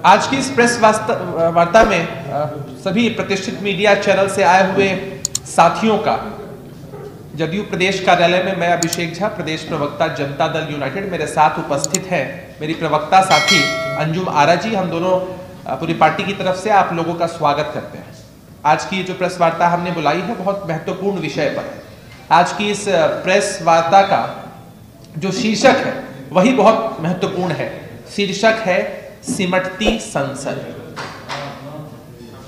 आज की इस प्रेस वार्ता में सभी प्रतिष्ठित मीडिया चैनल से आए हुए साथियों का जदयू प्रदेश कार्यालय में मैं अभिषेक झा, प्रदेश प्रवक्ता जनता दल यूनाइटेड, मेरे साथ उपस्थित है मेरी प्रवक्ता साथी अंजुम आरा जी। हम दोनों पूरी पार्टी की तरफ से आप लोगों का स्वागत करते हैं। आज की जो प्रेस वार्ता हमने बुलाई है बहुत महत्वपूर्ण विषय पर है। आज की इस प्रेस वार्ता का जो शीर्षक है वही बहुत महत्वपूर्ण है। शीर्षक है सिमटती संसद।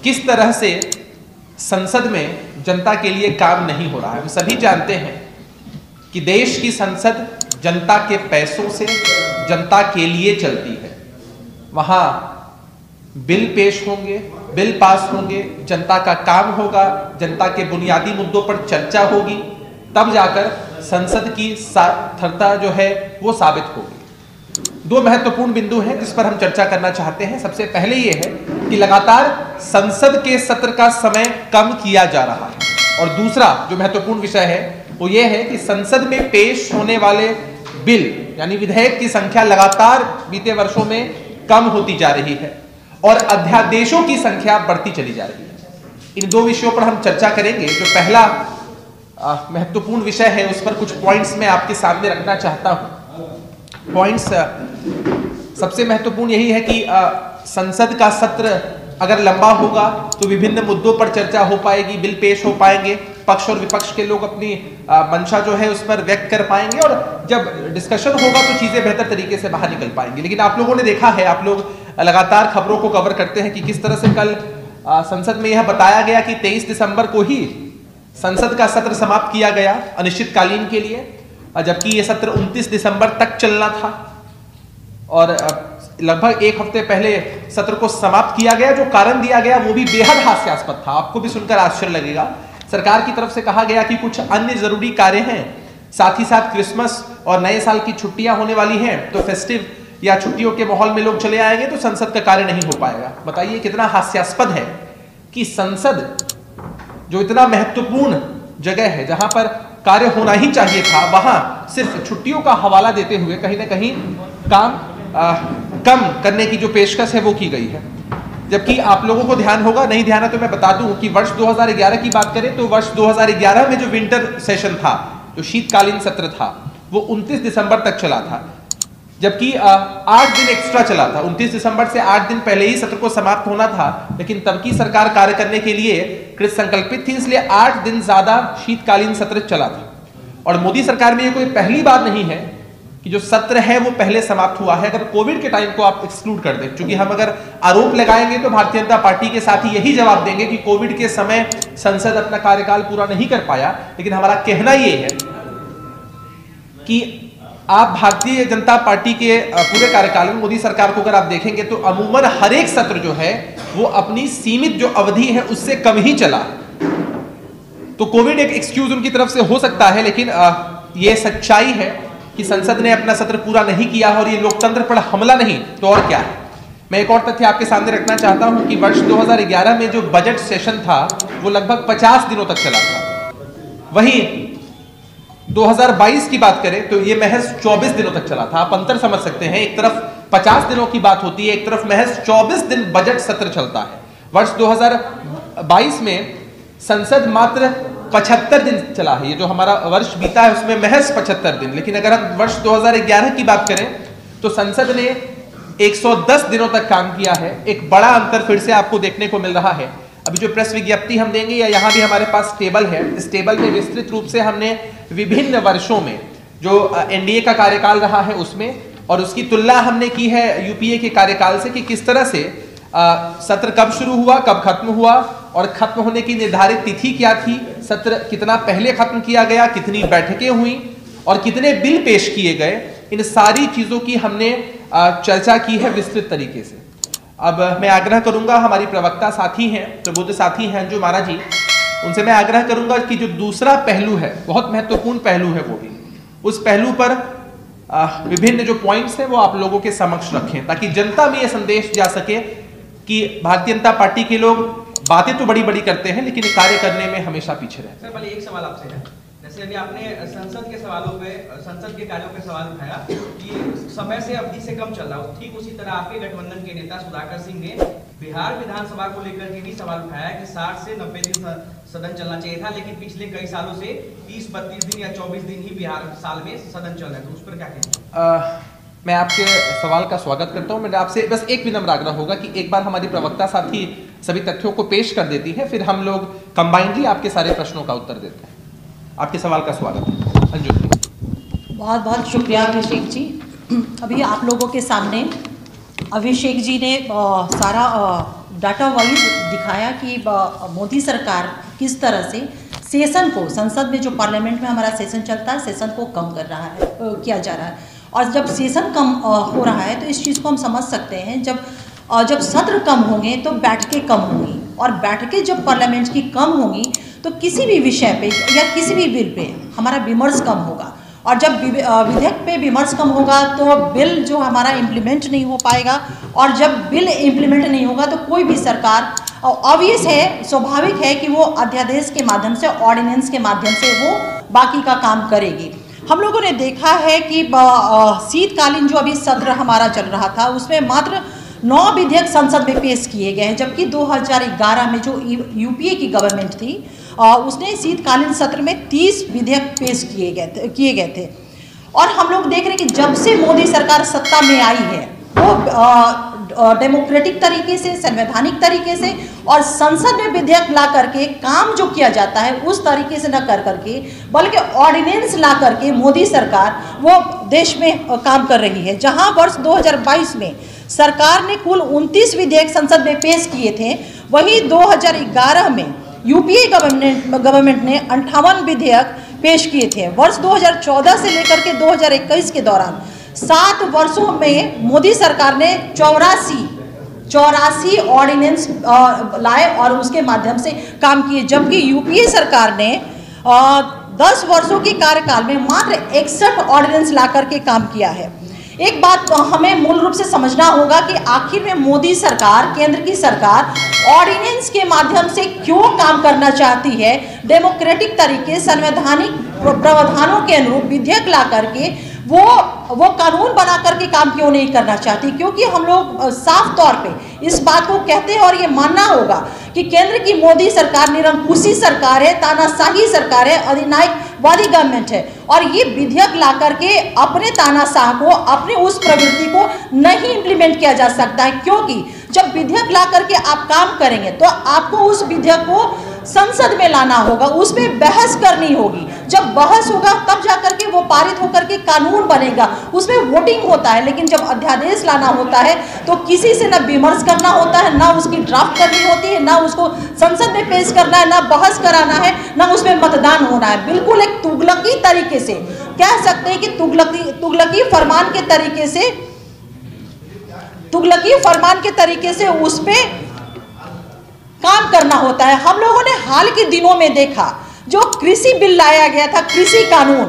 किस तरह से संसद में जनता के लिए काम नहीं हो रहा है। हम सभी जानते हैं कि देश की संसद जनता के पैसों से जनता के लिए चलती है। वहां बिल पेश होंगे, बिल पास होंगे, जनता का काम होगा, जनता के बुनियादी मुद्दों पर चर्चा होगी, तब जाकर संसद की सार्थकता जो है वो साबित होगी। दो महत्वपूर्ण बिंदु हैं जिस पर हम चर्चा करना चाहते हैं। सबसे पहले ये है कि लगातार संसद के सत्र का समय कम किया जा रहा है, और दूसरा जो महत्वपूर्ण विषय है वो ये है कि संसद में पेश होने वाले बिल यानी विधेयक की संख्या लगातार बीते वर्षों में कम होती जा रही है और अध्यादेशों की संख्या बढ़ती चली जा रही है। इन दो विषयों पर हम चर्चा करेंगे। जो पहला महत्वपूर्ण विषय है उस पर कुछ पॉइंट्स मैं आपके सामने रखना चाहता हूं। पॉइंट्स सबसे महत्वपूर्ण यही है कि संसद का सत्र अगर लंबा होगा तो विभिन्न मुद्दों पर चर्चा हो पाएगी, बिल पेश हो पाएंगे, पक्ष और विपक्ष के लोग अपनी मंशा जो है उस पर व्यक्त कर पाएंगे, और जब डिस्कशन होगा तो चीजें बेहतर तरीके से बाहर निकल पाएंगी। लेकिन आप लोगों ने देखा है, आप लोग लगातार खबरों को कवर करते हैं कि किस तरह से कल संसद में यह बताया गया कि 23 दिसंबर को ही संसद का सत्र समाप्त किया गया अनिश्चितकालीन के लिए, जबकि यह सत्र 29 दिसंबर तक चलना था और लगभग एक हफ्ते पहले सत्र को समाप्त किया गया। जो कारण दिया गया वो भी बेहद हास्यास्पद था, आपको भी सुनकर आश्चर्य लगेगा। सरकार की तरफ से कहा गया कि कुछ अन्य जरूरी कार्य हैं, साथ ही साथ क्रिसमस और नए साल की छुट्टियां होने वाली हैं, तो फेस्टिव या छुट्टियों के माहौल में लोग चले आएंगे तो संसद का कार्य नहीं हो पाएगा। बताइए कितना हास्यास्पद है कि संसद जो इतना महत्वपूर्ण जगह है जहां पर कार्य होना ही चाहिए था, वहां सिर्फ छुट्टियों का हवाला देते हुए कहीं ना कहीं काम कम करने की जो पेशकश है वो की गई है। जबकि आप लोगों को ध्यान होगा, नहीं ध्यान है तो मैं बता दूं कि वर्ष 2011 की बात करें तो वर्ष 2011 में जो विंटर सेशन था, जो शीतकालीन सत्र था, वो 29 दिसंबर तक चला था, जबकि 8 दिन एक्स्ट्रा चला था। 29 दिसंबर से 8 दिन पहले ही सत्र को समाप्त होना था, लेकिन तब की सरकार कार्य करने के लिए कृत संकल्पित थी, इसलिए 8 दिन ज्यादा शीतकालीन सत्र चला था। और मोदी सरकार में ये कोई पहली बात नहीं है कि जो सत्र है वो पहले समाप्त हुआ है, अगर कोविड के टाइम को आप एक्सक्लूड कर दें। क्योंकि हम अगर आरोप लगाएंगे तो भारतीय जनता पार्टी के साथ ही यही जवाब देंगे कि कोविड के समय संसद अपना कार्यकाल पूरा नहीं कर पाया। लेकिन हमारा कहना ये है कि आप भारतीय जनता पार्टी के पूरे कार्यकाल में मोदी सरकार को अगर आप देखेंगे तो अमूमन हर एक सत्र जो है वो अपनी सीमित जो अवधि है उससे कम ही चला। तो कोविड एक एक्सक्यूज उनकी तरफ से हो सकता है, लेकिन ये सच्चाई है कि संसद ने अपना सत्र पूरा नहीं किया और ये लोकतंत्र पर हमला नहीं तो और क्या है। मैं एक और तथ्य आपके सामने रखना चाहता हूं कि वर्ष 2011 में जो बजट सेशन था वो लगभग 50 दिनों तक चला था। वहीं 2022 की बात करें तो ये महज 24 दिनों तक चला था। आप अंतर समझ सकते हैं, एक तरफ 50 दिनों की बात होती है, एक तरफ महज 24 दिन बजट सत्र चलता है। वर्ष 2022 में संसद मात्र 75 दिन चला है। ये जो हमारा वर्ष बीता है उसमें महज 75 दिन। लेकिन अगर हम वर्ष 2011 की बात करें तो संसद ने 110 दिनों तक काम किया है। एक बड़ा अंतर फिर से आपको देखने को मिल रहा है। अभी जो प्रेस विज्ञप्ति हम देंगे या यहाँ भी हमारे पास टेबल है, इस टेबल में विस्तृत रूप से हमने विभिन्न वर्षों में जो एनडीए का कार्यकाल रहा है उसमें और उसकी तुलना हमने की है यूपीए के कार्यकाल से कि किस तरह से सत्र कब शुरू हुआ, कब खत्म हुआ और खत्म होने की निर्धारित तिथि क्या थी, सत्र कितना पहले खत्म किया गया, कितनी बैठकें हुई और कितने बिल पेश किए गए। इन सारी चीजों की हमने चर्चा की है विस्तृत तरीके से। अब मैं आग्रह करूंगा, हमारी प्रवक्ता साथी हैं, प्रबुद्ध साथी हैं अंजुम आरा जी, उनसे मैं आग्रह करूंगा कि जो दूसरा पहलू है, बहुत महत्वपूर्ण पहलू है, वो भी उस पहलू पर विभिन्न जो पॉइंट्स हैं वो आप लोगों के समक्ष रखें, ताकि जनता में ये संदेश जा सके कि भारतीय जनता पार्टी के लोग बातें तो बड़ी बड़ी करते हैं लेकिन कार्य करने में हमेशा पीछे रहते हैं। सर, एक सवाल आपसे है, जैसे अभी आपने संसद के सवालों पे, संसद के कार्यों पे सवाल उठाया कि समय से अवधि से कम चल रहा हो, ठीक उसी तरह आपके गठबंधन के नेता सुधाकर सिंह ने बिहार विधानसभा को लेकर के भी सवाल उठाया कि 60 से 90 दिन सदन चलना चाहिए था, लेकिन पिछले कई सालों से 30-32 दिन या 24 दिन ही बिहार साल में सदन चल रहा है, तो उस पर क्या कहेंगे? मैं आपके सवाल का स्वागत करता हूं। मेरा आपसे बस एक विनम्र आग्रह होगा कि एक बार हमारी प्रवक्ता साथी सभी तथ्यों को पेश कर देती है, फिर हम लोग कंबाइंडली आपके सारे प्रश्नों का उत्तर देते हैं। आपके सवाल का स्वागत है। अंजू जी। बहुत बहुत शुक्रिया अभिषेक जी। अभी आप लोगों के सामने अभिषेक जी ने सारा डाटा वाइज दिखाया कि मोदी सरकार किस तरह से सेशन को, संसद में जो पार्लियामेंट में हमारा सेशन चलता है, सेशन को कम कर रहा है, किया जा रहा है। और जब सेशन कम हो रहा है तो इस चीज़ को हम समझ सकते हैं, जब सत्र कम होंगे तो बैठकें कम होंगी, और बैठकें जब पार्लियामेंट की कम होंगी तो किसी भी विषय पे या किसी भी बिल पे हमारा विमर्श कम होगा, और जब विधेयक पे विमर्श कम होगा तो बिल जो हमारा इम्प्लीमेंट नहीं हो पाएगा, और जब बिल इम्प्लीमेंट नहीं होगा तो कोई भी सरकार, ऑब्वियस है, स्वाभाविक है कि वो अध्यादेश के माध्यम से, ऑर्डिनेंस के माध्यम से वो बाकी का काम करेगी। हम लोगों ने देखा है कि शीतकालीन जो अभी सत्र हमारा चल रहा था उसमें मात्र 9 विधेयक संसद में पेश किए गए हैं, जबकि 2011 में जो यूपीए की गवर्नमेंट थी उसने शीतकालीन सत्र में 30 विधेयक पेश किए गए थे। और हम लोग देख रहे हैं कि जब से मोदी सरकार सत्ता में आई है वो डेमोक्रेटिक तरीके से, संवैधानिक तरीके से और संसद में विधेयक ला करके काम जो किया जाता है उस तरीके से न कर करके, बल्कि ऑर्डिनेंस ला करके मोदी सरकार वो देश में काम कर रही है। जहां वर्ष 2022 में सरकार ने कुल 29 विधेयक संसद में पेश किए थे, वहीं 2011 में यूपीए गवर्नमेंट ने 58 विधेयक पेश किए थे। वर्ष 2014 से लेकर के 2021 के दौरान 7 वर्षों में मोदी सरकार ने 84 ऑर्डिनेंस लाए और उसके माध्यम से काम किए, जबकि यूपीए सरकार ने 10 वर्षों के कार्यकाल में मात्र 61 ऑर्डिनेंस ला करके काम किया है। एक बात हमें मूल रूप से समझना होगा कि आखिर में मोदी सरकार, केंद्र की सरकार ऑर्डिनेंस के माध्यम से क्यों काम करना चाहती है, डेमोक्रेटिक तरीके, संवैधानिक प्रावधानों के अनुरूप विधेयक ला करके वो कानून बना करके काम क्यों नहीं करना चाहती? क्योंकि हम लोग साफ तौर पे इस बात को कहते हैं और ये मानना होगा कि केंद्र की मोदी सरकार निरंकुशी सरकार है, तानाशाही सरकार है, अधिनायकवादी गवर्नमेंट है, और ये विधेयक ला करके अपने तानाशाह को, अपने उस प्रवृत्ति को नहीं इम्प्लीमेंट किया जा सकता है। क्योंकि जब विधेयक ला करके आप काम करेंगे तो आपको उस विधेयक को संसद में लाना होगा, उसमें बहस करनी होगी। जब बहस होगा तब जाकर के वो पारित होकर के कानून बनेगा, उसमें वोटिंग होता है। लेकिन जब अध्यादेश लाना होता है तो किसी से ना विमर्श करना होता है, ना उसकी ड्राफ्ट करनी होती है, ना उसको संसद में पेश करना है, ना बहस कराना है, ना उसमें मतदान होना है। बिल्कुल एक तुगलकी तरीके से कह सकते हैं कि तुगलकी फरमान के तरीके से उस पे काम करना होता है। हम लोगों ने हाल के दिनों में देखा जो कृषि बिल लाया गया था, कृषि कानून,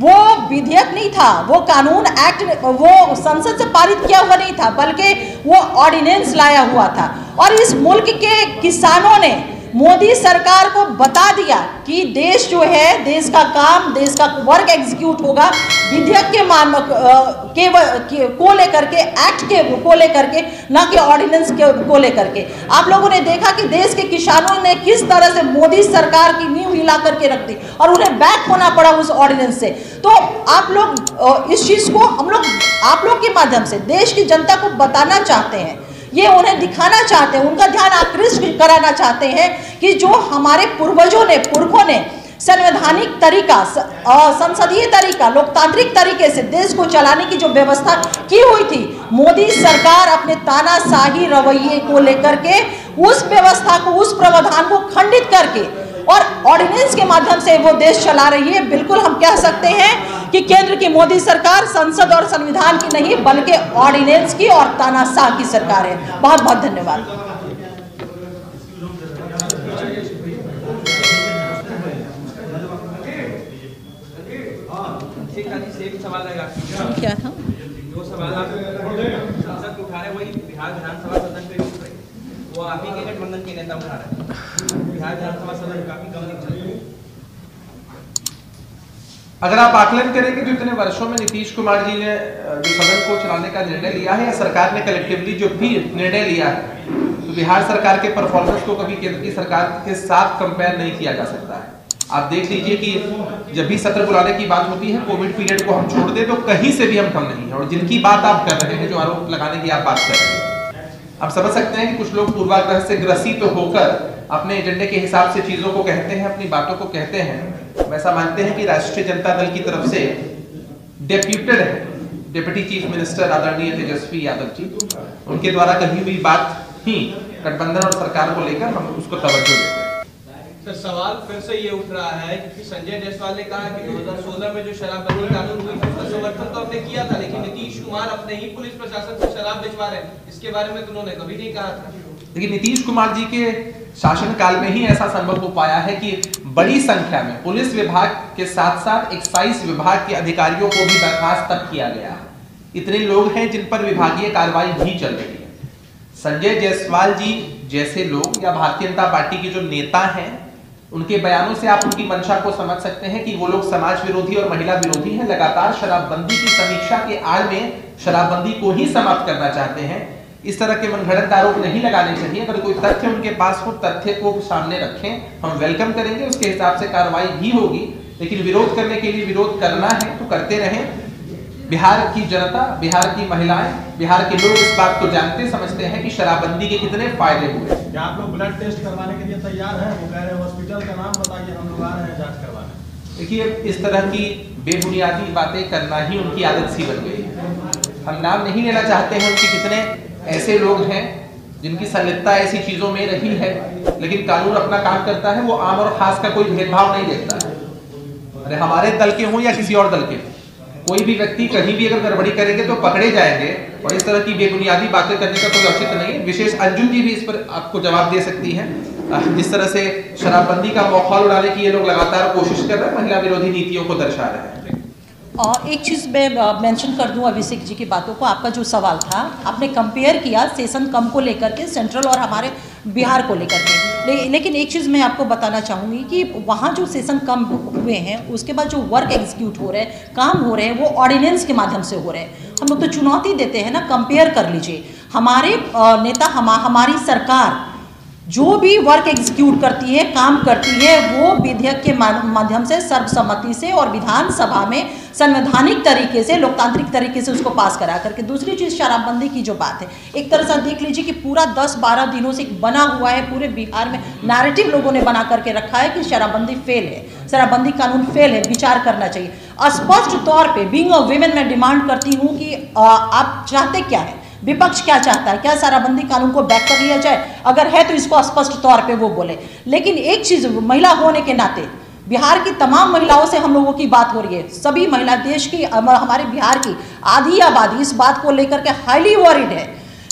वो विधेयक नहीं था, वो कानून एक्ट, वो संसद से पारित किया हुआ नहीं था, बल्कि वो ऑर्डिनेंस लाया हुआ था। और इस मुल्क के किसानों ने मोदी सरकार को बता दिया कि देश जो है, देश का काम, देश का वर्क एग्जीक्यूट होगा विधेयक के को लेकर के, एक्ट के को लेकर के, ना कि ऑर्डिनेंस को लेकर के। आप लोगों ने देखा कि देश के किसानों ने किस तरह से मोदी सरकार की नींव हिला करके रख दी और उन्हें बैक होना पड़ा उस ऑर्डिनेंस से। तो आप लोग इस चीज को हम लोग आप लोग के माध्यम से देश की जनता को बताना चाहते हैं, ये उन्हें दिखाना चाहते हैं, उनका ध्यान आकृष्ट कराना चाहते हैं कि जो हमारे पूर्वजों ने, पुरखों ने संवैधानिक तरीका, संसदीय तरीका, लोकतांत्रिक तरीके से देश को चलाने की जो व्यवस्था की हुई थी, मोदी सरकार अपने तानाशाही रवैये को लेकर के उस व्यवस्था को, उस प्रावधान को खंडित करके और ऑर्डिनेंस के माध्यम से वो देश चला रही है। बिल्कुल हम कह सकते हैं कि केंद्र की मोदी सरकार संसद और संविधान की नहीं, बल्कि ऑर्डिनेंस की और तानाशाह की सरकार है। बहुत बहुत धन्यवाद। क्या था? जो सवाल आप संसद उठा रहे हैं वही बिहार विधानसभा सदन पे उठ रहे हैं, वो आप ही के गठबंधन के नेता उठा रहे हैं। बिहार विधानसभा सदन काफी कम दिन चल रही है। अगर आप आकलन करेंगे तो इतने वर्षों में नीतीश कुमार जी ने जो सदन को चलाने का निर्णय लिया है या सरकार ने कलेक्टिवली जो भी निर्णय लिया है, तो बिहार सरकार के परफॉर्मेंस को कभी केंद्र की सरकार के साथ कंपेयर नहीं किया जा सकता है। आप देख लीजिए कि जब भी सत्र बुलाने की बात होती है, कोविड पीरियड को हम छोड़ दें तो कहीं से भी हम कम नहीं है। और जिनकी बात आप कर रहे हैं, जो आरोप लगाने की आप बात कर रहे हैं, आप समझ सकते हैं कि कुछ लोग पूर्वाग्रह से ग्रसित होकर अपने एजेंडे के हिसाब से चीजों को कहते हैं, अपनी बातों को कहते हैं। वैसा मानते हैं कि राष्ट्रीय जनता दल की तरफ से डेप्यूटेड है डिप्टी चीफ मिनिस्टर आदरणीय तेजस्वी यादव जी, उनके द्वारा कही हुई बात ही गठबंधन और सरकार को लेकर हम उसको तवज्जो देते हैं। सर, सवाल फिर से ये उठ रहा है कि संजय जायसवाल ने कहा कि 2016 में जो शराबबंदी कानून हुई थी उसका समर्थन तो हमने किया था, लेकिन नीतीश कुमार अपने ही पुलिस प्रशासन से शराब भिजवा रहे हैं, इसके बारे में तो उन्होंने कभी नहीं कहा था। लेकिन नीतीश कुमार जी के शासनकाल में ही ऐसा संभव हो पाया है कि बड़ी संख्या में पुलिस विभाग के साथ साथ एक्साइज विभाग के अधिकारियों को भी बर्खास्त तक किया गया। इतने लोग हैं जिन पर विभागीय कार्रवाई भी चल रही है। संजय जायसवाल जी जैसे लोग या भारतीय जनता पार्टी के जो नेता हैं, उनके बयानों से आप उनकी मंशा को समझ सकते हैं कि वो लोग समाज विरोधी और महिला विरोधी हैं। लगातार शराबबंदी की समीक्षा के आड़ में शराबबंदी को ही समाप्त करना चाहते हैं। इस तरह के मनगढ़ंत आरोप नहीं लगाने चाहिए। अगर कोई तथ्य उनके पास हो, तथ्य को सामने रखें, हम वेलकम करेंगे, उसके हिसाब से कार्रवाई भी होगी। लेकिन विरोध करने के लिए विरोध करना है तो करते रहें। बिहार की जनता, बिहार की महिलाएं, बिहार के लोग इस बात को जानते समझते हैं कि शराबबंदी के कितने फायदे हुए। क्या आप लोग ब्लड टेस्ट करवाने के लिए तैयार हैं? वो कह रहे हैं हॉस्पिटल का नाम बताइए, हम लोग आ रहे हैं जांच करवाने। देखिए, इस तरह की बेबुनियादी बातें करना ही उनकी आदत सी बन गई है। हम नाम नहीं लेना चाहते हैं उनकी कितने ऐसे लोग हैं जिनकी संलिप्तता ऐसी चीजों में रही है, लेकिन कानून अपना काम करता है। वो आम और खास का कोई भेदभाव नहीं देखता है। अरे हमारे दल के हों या किसी और दल के, कोई भी व्यक्ति कहीं भी अगर गड़बड़ी करेंगे तो पकड़े जाएंगे। और इस तरह की बेबुनियादी बातें करने का कोई औचित्य नहीं है। विशेष अंजुम जी भी इस पर आपको जवाब दे सकती हैं। जिस तरह से शराबबंदी का माहौल उड़ाने की ये लोग लगातार कोशिश कर रहे हैं, महिला विरोधी नीतियों को दर्शा रहे हैं। एक चीज़ मैं मेंशन कर दूं अभिषेक जी की बातों को। आपका जो सवाल था, आपने कंपेयर किया सेशन कम को लेकर के सेंट्रल और हमारे बिहार को लेकर के। लेकिन एक चीज़ मैं आपको बताना चाहूँगी कि वहाँ जो सेशन कम हुए हैं, उसके बाद जो वर्क एग्जीक्यूट हो रहे हैं, काम हो रहे हैं, वो ऑर्डिनेंस के माध्यम से हो रहे हैं। हम लोग तो चुनौती देते हैं ना, कंपेयर कर लीजिए। हमारे नेता, हमारी सरकार जो भी वर्क एग्जीक्यूट करती है, काम करती है, वो विधेयक के माध्यम से सर्वसम्मति से और विधानसभा में संवैधानिक तरीके से, लोकतांत्रिक तरीके से उसको पास करा करके। दूसरी चीज़ शराबबंदी की जो बात है, एक तरह से देख लीजिए कि पूरा 10-12 दिनों से बना हुआ है, पूरे बिहार में नैरेटिव लोगों ने बना करके रखा है कि शराबबंदी फेल है, शराबबंदी कानून फेल है, विचार करना चाहिए। स्पष्ट तौर पर बीइंग अ वुमेन मैं डिमांड करती हूँ कि आप चाहते क्या है, विपक्ष क्या चाहता है? क्या शराबबंदी कानून को बैक कर लिया जाए? अगर है तो इसको स्पष्ट तौर पे वो बोले। लेकिन एक चीज़, महिला होने के नाते बिहार की तमाम महिलाओं से हम लोगों की बात हो रही है। सभी महिला, देश की, हमारे बिहार की आधी आबादी इस बात को लेकर के हाईली वरीड है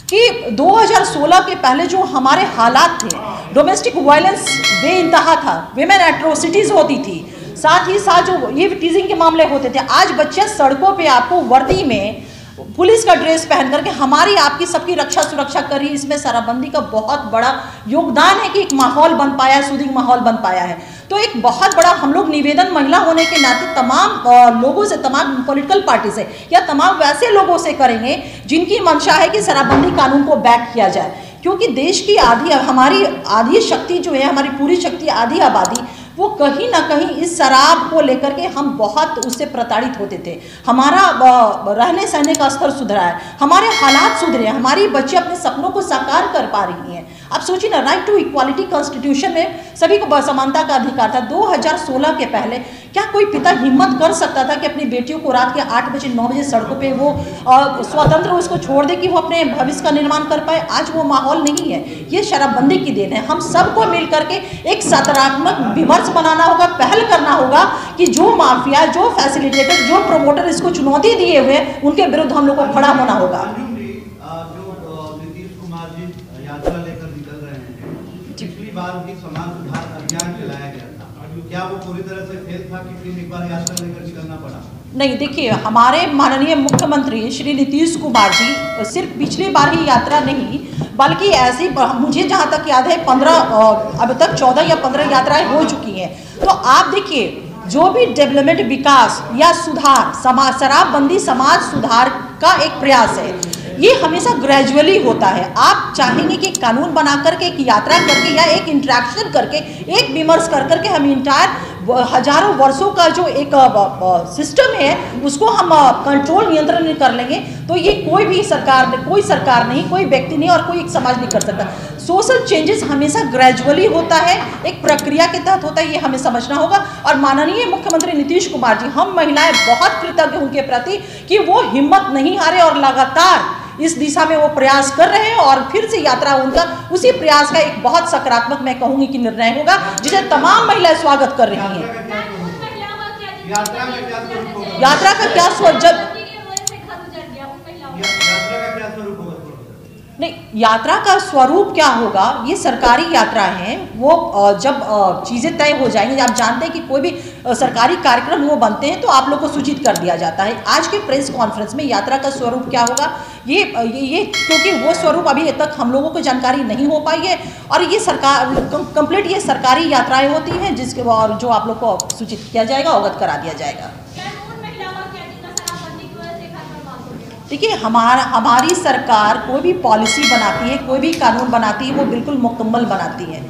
कि 2016 के पहले जो हमारे हालात थे, डोमेस्टिक वायलेंस बेइंतहा था, विमेन एट्रोसिटीज़ होती थी, साथ ही साथ जो ये टीजिंग के मामले होते थे। आज बच्चे सड़कों पर आपको वर्दी में पुलिस का ड्रेस पहन करके हमारी आपकी सबकी रक्षा सुरक्षा करी। इसमें शराबबंदी का बहुत बड़ा योगदान है कि एक माहौल बन पाया है, सूदिंग माहौल बन पाया है। तो एक बहुत बड़ा हम लोग निवेदन महिला होने के नाते तमाम लोगों से, तमाम पॉलिटिकल पार्टी से या तमाम वैसे लोगों से करेंगे जिनकी मंशा है कि शराबबंदी कानून को बैक किया जाए। क्योंकि देश की हमारी आधी शक्ति जो है, हमारी पूरी शक्ति, आधी आबादी, वो कहीं ना कहीं इस शराब को लेकर के हम बहुत उससे प्रताड़ित होते थे। हमारा रहने सहने का स्तर सुधरा है, हमारे हालात सुधरे हैं, हमारी बच्ची अपने सपनों को साकार कर पा रही हैं। आप सोचिए ना, राइट टू इक्वालिटी कॉन्स्टिट्यूशन में सभी को समानता का अधिकार था। 2016 के पहले क्या कोई पिता हिम्मत कर सकता था कि अपनी बेटियों को रात के 8 बजे 9 बजे सड़कों पे वो स्वतंत्र उसको छोड़ दे कि वो अपने भविष्य का निर्माण कर पाए? आज वो माहौल नहीं है। ये शराबबंदी की देन है। हम सबको मिल करके एक सकारात्मक विमर्श बनाना होगा, पहल करना होगा कि जो माफिया, जो फैसिलिटेटर, जो प्रमोटर इसको चुनौती दिए हुए, उनके विरुद्ध हम लोग को खड़ा होना होगा। नीतीश कुमार जी यात्रा लेकर निकल रहे हैं, पिछली बार भी समाज सुधार अभियान चलाया गया था, क्या वो पूरी तरह से फेल था कि फिर एक बार यात्रा लेकर निकलना पड़ा? नहीं, देखिए, हमारे माननीय मुख्यमंत्री श्री नीतीश कुमार जी सिर्फ पिछली बार ही यात्रा नहीं, बल्कि ऐसी, मुझे जहाँ तक याद है 15 अब तक 14 या 15 यात्राएं हो चुकी हैं। तो आप देखिए, जो भी डेवलपमेंट, विकास या सुधार, शराबबंदी समाज सुधार का एक प्रयास है, ये हमेशा ग्रेजुअली होता है। आप चाहेंगे कि कानून बना करके, एक यात्रा करके या एक इंटरेक्शन करके, एक विमर्श कर करके हम इंटायर हजारों वर्षों का जो एक सिस्टम है उसको हम कंट्रोल, नियंत्रण नहीं कर लेंगे तो ये कोई सरकार नहीं, कोई व्यक्ति नहीं और कोई एक समाज नहीं कर सकता। सोशल चेंजेस हमेशा ग्रेजुअली होता है, एक प्रक्रिया के तहत होता है, ये हमें समझना होगा। और माननीय मुख्यमंत्री नीतीश कुमार जी, हम महिलाएं बहुत कृतज्ञ उनके प्रति कि वो हिम्मत नहीं हारे और लगातार इस दिशा में वो प्रयास कर रहे हैं और फिर से यात्रा उनका उसी प्रयास का एक बहुत सकारात्मक, मैं कहूंगी कि निर्णय होगा, जिसे तमाम महिलाएं स्वागत कर रही हैं। यात्रा का क्या स्वरूप, नहीं, यात्रा का स्वरूप क्या होगा, ये सरकारी यात्रा है। वो जब चीज़ें तय हो जाएंगी, आप जानते हैं कि कोई भी सरकारी कार्यक्रम वो बनते हैं तो आप लोग को सूचित कर दिया जाता है। आज के प्रेस कॉन्फ्रेंस में यात्रा का स्वरूप क्या होगा, ये क्योंकि वो स्वरूप अभी तक हम लोगों को जानकारी नहीं हो पाई है और ये सरकार कंप्लीट ये सरकारी यात्राएं होती हैं जिसके और जो आप लोग को सूचित किया जाएगा, अवगत करा दिया जाएगा। देखिए, हमारी सरकार कोई भी पॉलिसी बनाती है, कोई भी कानून बनाती है, वो बिल्कुल मुकम्मल बनाती है।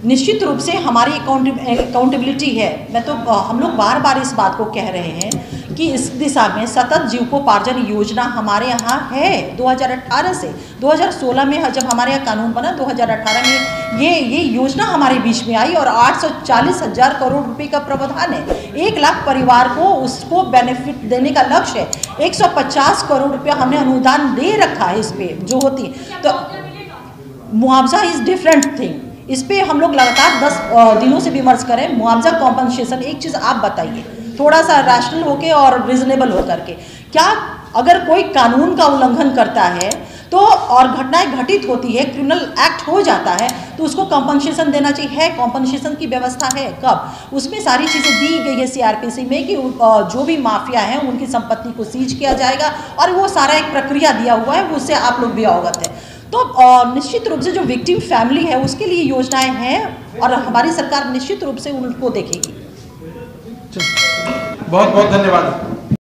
निश्चित रूप से हमारी अकाउंटेबिलिटी है। मैं तो हम लोग बार बार इस बात को कह रहे हैं कि इस दिशा में सतत जीविकोपार्जन योजना हमारे यहाँ है 2018 से। 2016 में जब हमारे यहाँ कानून बना, 2018 में ये योजना हमारे बीच में आई और 840,000 करोड़ रुपए का प्रावधान है। 1 लाख परिवार को उसको बेनिफिट देने का लक्ष्य है। 150 करोड़ रुपया हमने अनुदान दे रखा है इस पे जो होती है। तो मुआवजा इज डिफरेंट थिंग, इस पे हम लोग लगातार 10 दिनों से विमर्श करें। मुआवजा कॉम्पनसेशन, एक चीज़ आप बताइए थोड़ा सा रैशनल होके और रिजनेबल होकर के, क्या अगर कोई कानून का उल्लंघन करता है तो और घटनाएं घटित होती है, क्रिमिनल एक्ट हो जाता है तो उसको कॉम्पनसेशन देना चाहिए। है कॉम्पनसेशन की व्यवस्था है, कब? उसमें सारी चीज़ें दी गई है सीआरपीसी में कि जो भी माफिया हैं उनकी संपत्ति को सीज किया जाएगा और वो सारा एक प्रक्रिया दिया हुआ है, उससे आप लोग भी अवगत है। तो निश्चित रूप से जो विक्टिम फैमिली है उसके लिए योजनाएं हैं और हमारी सरकार निश्चित रूप से उनको देखेगी। बहुत बहुत धन्यवाद।